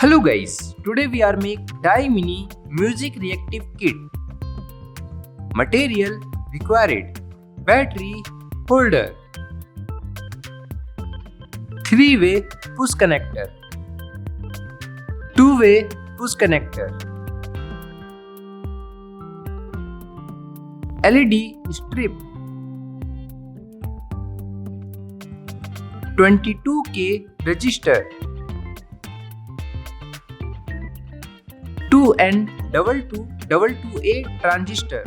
Hello guys, today we are make die mini music reactive kit. Material required: battery holder, 3-way push connector, 2-way push connector, LED strip, 22K resistor, 2N2222A transistor,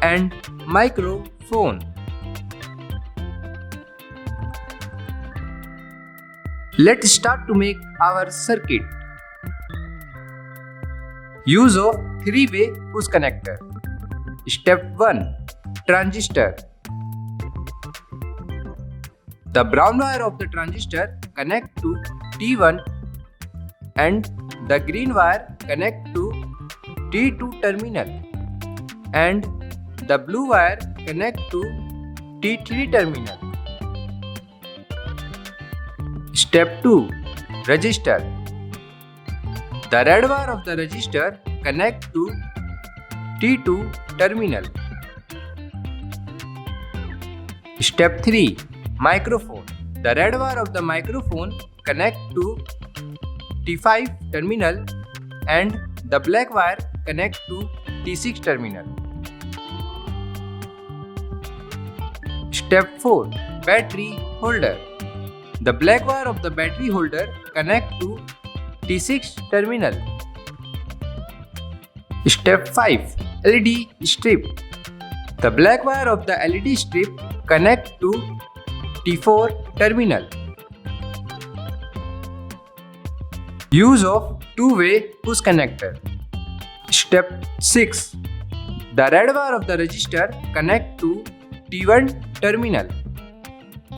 and microphone. Let's start to make our circuit. Use of 3-way push connector. Step 1. Transistor. The brown wire of the transistor connect to T1 and the green wire connect to T2 terminal and the blue wire connect to T3 terminal. Step 2. Resistor. The red wire of the resistor connect to T2 terminal. Step 3. Microphone. The red wire of the microphone connect to T5 terminal and the black wire connect to T6 terminal. Step 4. Battery holder. The black wire of the battery holder connect to T6 terminal. Step 5. LED strip. The black wire of the LED strip connect to T4 terminal. Use of 2-way push connector. Step 6. The red wire of the resistor connect to T1 terminal.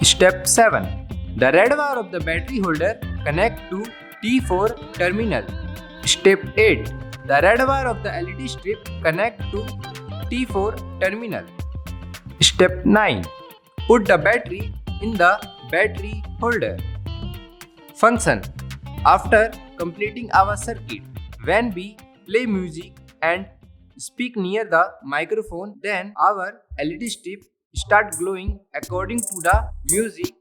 Step 7. The red wire of the battery holder connect to T4 terminal. Step 8. The red wire of the LED strip connect to T4 terminal. Step 9. Put the battery in the battery holder. Function. After completing our circuit, when we play music and speak near the microphone, then our LED strip start glowing according to the music